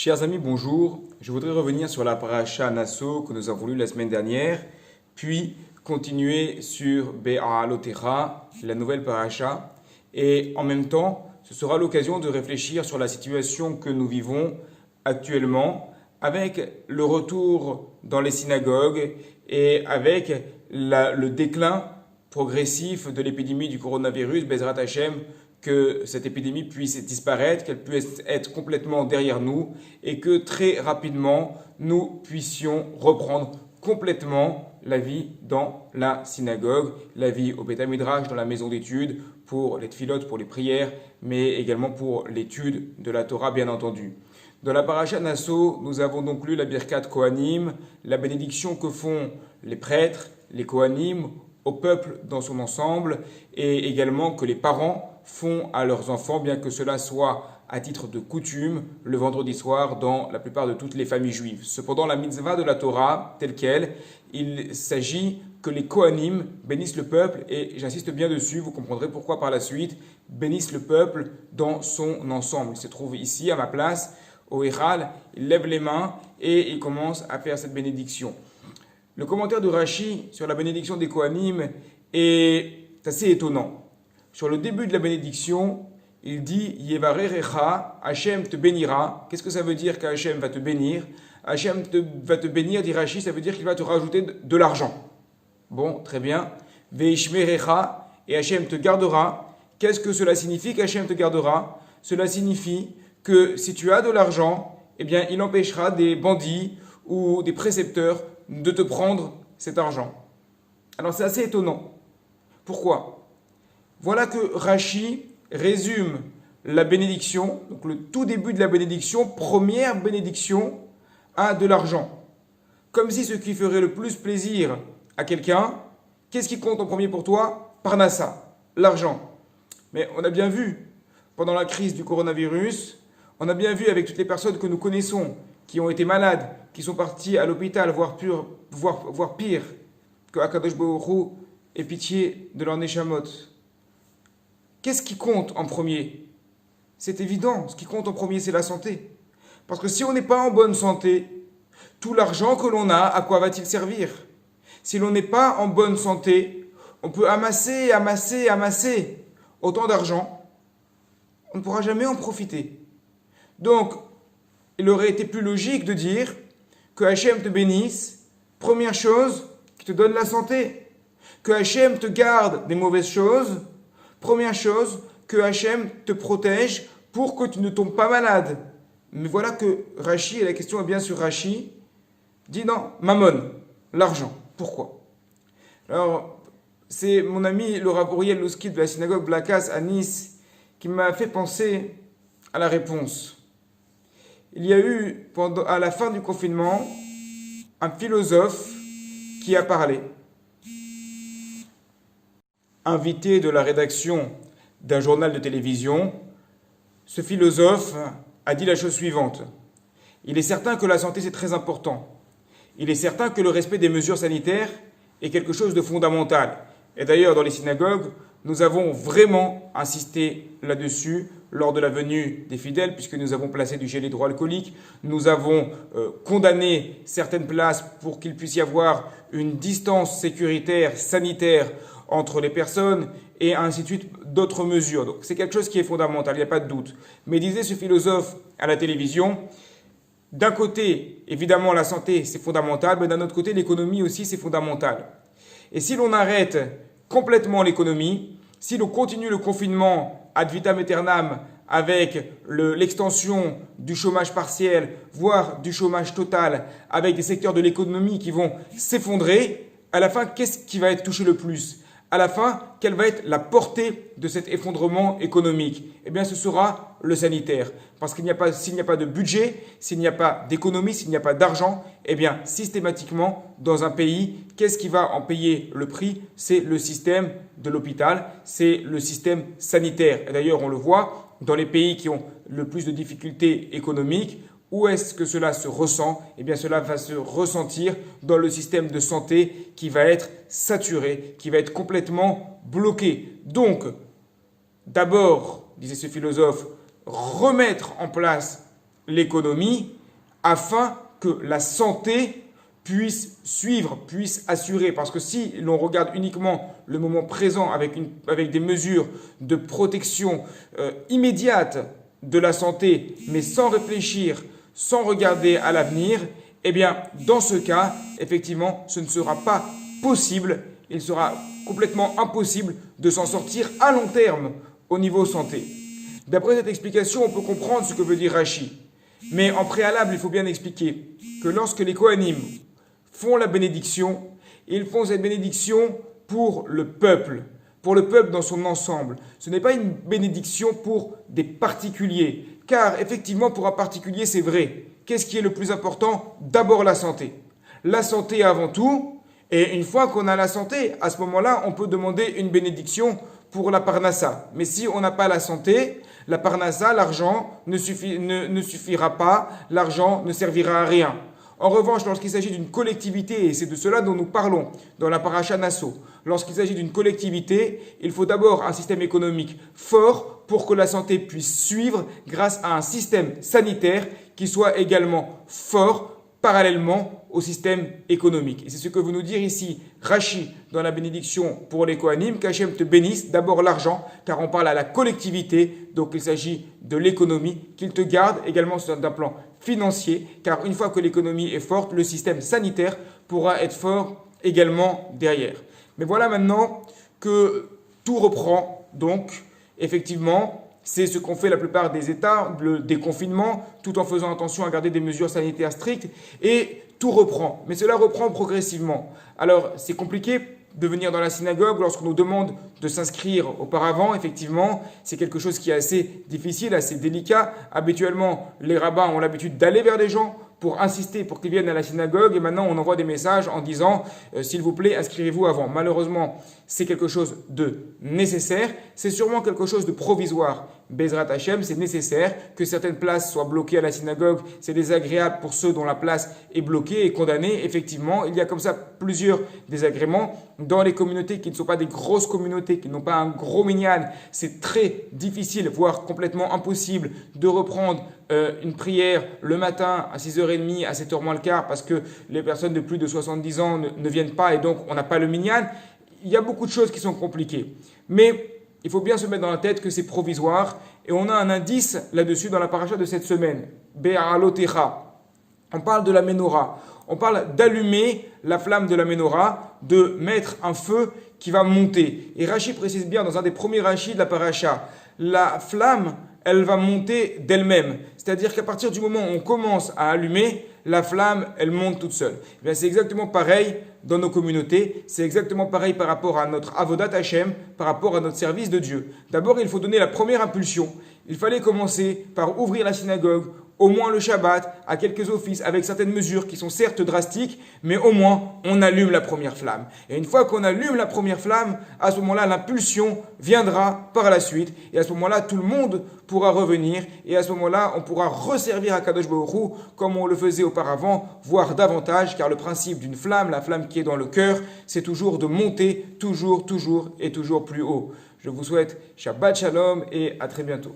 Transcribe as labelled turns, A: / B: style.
A: Chers amis, bonjour. Je voudrais revenir sur la paracha Nasso que nous avons lue la semaine dernière, puis continuer sur Be'alotera, la nouvelle paracha. Et en même temps, ce sera l'occasion de réfléchir sur la situation que nous vivons actuellement avec le retour dans les synagogues et avec le déclin progressif de l'épidémie du coronavirus, Bezrat Hashem, que cette épidémie puisse disparaître, qu'elle puisse être complètement derrière nous et que très rapidement nous puissions reprendre complètement la vie dans la synagogue, la vie au Beth Midrash, dans la maison d'études, pour les tfilotes, pour les prières, mais également pour l'étude de la Torah, bien entendu. Dans la paracha Nasso, nous avons donc lu la Birkat Kohanim, la bénédiction que font les prêtres, les Kohanim, au peuple dans son ensemble, et également que les parents font à leurs enfants, bien que cela soit à titre de coutume le vendredi soir dans la plupart de toutes les familles juives. Cependant, la mitzvah de la Torah, telle qu'elle, il s'agit que les Kohanim bénissent le peuple, et j'insiste bien dessus, vous comprendrez pourquoi par la suite, bénissent le peuple dans son ensemble. Il se trouve ici, à ma place, au Héral, il lève les mains et il commence à faire cette bénédiction. Le commentaire de Rashi sur la bénédiction des Kohanim est assez étonnant. Sur le début de la bénédiction, il dit « Yevarerecha » Hachem te bénira. Qu'est-ce que ça veut dire qu'Hachem va te bénir? Hachem va te bénir, dit Rashi, ça veut dire qu'il va te rajouter de l'argent. Bon, très bien. « Veishmerecha » et Hachem te gardera. Qu'est-ce que cela signifie qu'Hachem te gardera? Cela signifie que si tu as de l'argent, eh bien, il empêchera des bandits ou des précepteurs de te prendre cet argent. Alors, c'est assez étonnant. Pourquoi? Voilà que Rashi résume la bénédiction, donc le tout début de la bénédiction, première bénédiction à de l'argent. Comme si ce qui ferait le plus plaisir à quelqu'un, qu'est-ce qui compte en premier pour toi? Parnassa, l'argent. Mais on a bien vu, pendant la crise du coronavirus, on a bien vu avec toutes les personnes que nous connaissons, qui ont été malades, qui sont partis à l'hôpital, voire pire, que Akadosh Baruch Hu ait pitié de leur neshamot. Qu'est-ce qui compte en premier? C'est évident, ce qui compte en premier, c'est la santé. Parce que si on n'est pas en bonne santé, tout l'argent que l'on a, à quoi va-t-il servir? Si l'on n'est pas en bonne santé, on peut amasser autant d'argent, on ne pourra jamais en profiter. Donc, il aurait été plus logique de dire que Hachem te bénisse, première chose, qui te donne la santé. Que Hachem te garde des mauvaises choses, première chose, que Hachem te protège pour que tu ne tombes pas malade. Mais voilà que Rashi, et la question est bien sur Rashi, dit non, Mammon, l'argent. Pourquoi? Alors, c'est mon ami le Rav Uriel Louski de la synagogue Blakas à Nice qui m'a fait penser à la réponse. Il y a eu, à la fin du confinement, un philosophe qui a parlé. Invité de la rédaction d'un journal de télévision, ce philosophe a dit la chose suivante. Il est certain que la santé, c'est très important. Il est certain que le respect des mesures sanitaires est quelque chose de fondamental. Et d'ailleurs, dans les synagogues, nous avons vraiment insisté là-dessus lors de la venue des fidèles, puisque nous avons placé du gel hydroalcoolique. Nous avons condamné certaines places pour qu'il puisse y avoir une distance sécuritaire, sanitaire entre les personnes, et ainsi de suite, d'autres mesures. Donc c'est quelque chose qui est fondamental, il n'y a pas de doute. Mais disait ce philosophe à la télévision, d'un côté, évidemment, la santé, c'est fondamental, mais d'un autre côté, l'économie aussi, c'est fondamental. Et si l'on arrête complètement l'économie, si l'on continue le confinement ad vitam aeternam avec l'extension du chômage partiel, voire du chômage total, avec des secteurs de l'économie qui vont s'effondrer, à la fin, qu'est-ce qui va être touché le plus? À la fin, quelle va être la portée de cet effondrement économique? Eh bien, ce sera le sanitaire. Parce s'il n'y a pas de budget, s'il n'y a pas d'économie, s'il n'y a pas d'argent, eh bien, systématiquement, dans un pays, qu'est-ce qui va en payer le prix? C'est le système de l'hôpital, c'est le système sanitaire. Et d'ailleurs, on le voit, dans les pays qui ont le plus de difficultés économiques, où est-ce que cela se ressent? Eh bien, cela va se ressentir dans le système de santé qui va être saturé, qui va être complètement bloqué. Donc, d'abord, disait ce philosophe, remettre en place l'économie afin que la santé puisse suivre, puisse assurer. Parce que si l'on regarde uniquement le moment présent avec des mesures de protection immédiate de la santé, mais sans réfléchir, sans regarder à l'avenir, eh bien, dans ce cas, effectivement, ce ne sera pas possible, il sera complètement impossible de s'en sortir à long terme au niveau santé. D'après cette explication, on peut comprendre ce que veut dire Rashi. Mais en préalable, il faut bien expliquer que lorsque les Kohanim font la bénédiction, ils font cette bénédiction pour le peuple dans son ensemble. Ce n'est pas une bénédiction pour des particuliers, car effectivement, pour un particulier, c'est vrai. Qu'est-ce qui est le plus important? D'abord la santé. La santé avant tout, et une fois qu'on a la santé, à ce moment-là, on peut demander une bénédiction pour la parnassa. Mais si on n'a pas la santé, la parnassa, l'argent ne suffira pas, l'argent ne servira à rien. En revanche, lorsqu'il s'agit d'une collectivité, et c'est de cela dont nous parlons dans la paracha Nasso, lorsqu'il s'agit d'une collectivité, il faut d'abord un système économique fort pour que la santé puisse suivre grâce à un système sanitaire qui soit également fort parallèlement au système économique. Et c'est ce que veut nous dire ici Rashi dans la bénédiction pour les Kohanim, qu'Hachem te bénisse, d'abord l'argent, car on parle à la collectivité, donc il s'agit de l'économie, qu'il te garde également d'un plan financier, car une fois que l'économie est forte, le système sanitaire pourra être fort également derrière. Mais voilà maintenant que tout reprend, donc effectivement, c'est ce qu'ont fait la plupart des États, le déconfinement, tout en faisant attention à garder des mesures sanitaires strictes, et tout reprend. Mais cela reprend progressivement. Alors, c'est compliqué de venir dans la synagogue lorsqu'on nous demande de s'inscrire auparavant. Effectivement, c'est quelque chose qui est assez difficile, assez délicat. Habituellement, les rabbins ont l'habitude d'aller vers les gens pour insister pour qu'ils viennent à la synagogue, et maintenant on envoie des messages en disant s'il vous plaît, inscrivez-vous avant. Malheureusement, c'est quelque chose de nécessaire, c'est sûrement quelque chose de provisoire. Bezrat Hashem, c'est nécessaire que certaines places soient bloquées à la synagogue, c'est désagréable pour ceux dont la place est bloquée et condamnée. Effectivement, il y a comme ça plusieurs désagréments. Dans les communautés qui ne sont pas des grosses communautés, qui n'ont pas un gros minyan, c'est très difficile, voire complètement impossible de reprendre une prière le matin à 6h30, à 7h moins le quart, parce que les personnes de plus de 70 ans ne viennent pas et donc on n'a pas le minyan. Il y a beaucoup de choses qui sont compliquées. Mais il faut bien se mettre dans la tête que c'est provisoire et on a un indice là-dessus dans la paracha de cette semaine. Be'alotecha. On parle de la menorah. On parle d'allumer la flamme de la menorah, de mettre un feu qui va monter. Et Rashi précise bien dans un des premiers Rashi de la paracha, la flamme, elle va monter d'elle-même. C'est-à-dire qu'à partir du moment où on commence à allumer, la flamme, elle monte toute seule. Eh bien, c'est exactement pareil dans nos communautés. C'est exactement pareil par rapport à notre avodat Hashem, par rapport à notre service de Dieu. D'abord, il faut donner la première impulsion. Il fallait commencer par ouvrir la synagogue, au moins le Shabbat, à quelques offices, avec certaines mesures qui sont certes drastiques, mais au moins on allume la première flamme. Et une fois qu'on allume la première flamme, à ce moment-là, l'impulsion viendra par la suite. Et à ce moment-là, tout le monde pourra revenir. Et à ce moment-là, on pourra resservir à Kadosh Baruch Hu comme on le faisait auparavant, voire davantage, car le principe d'une flamme, la flamme qui est dans le cœur, c'est toujours de monter toujours et toujours plus haut. Je vous souhaite Shabbat Shalom et à très bientôt.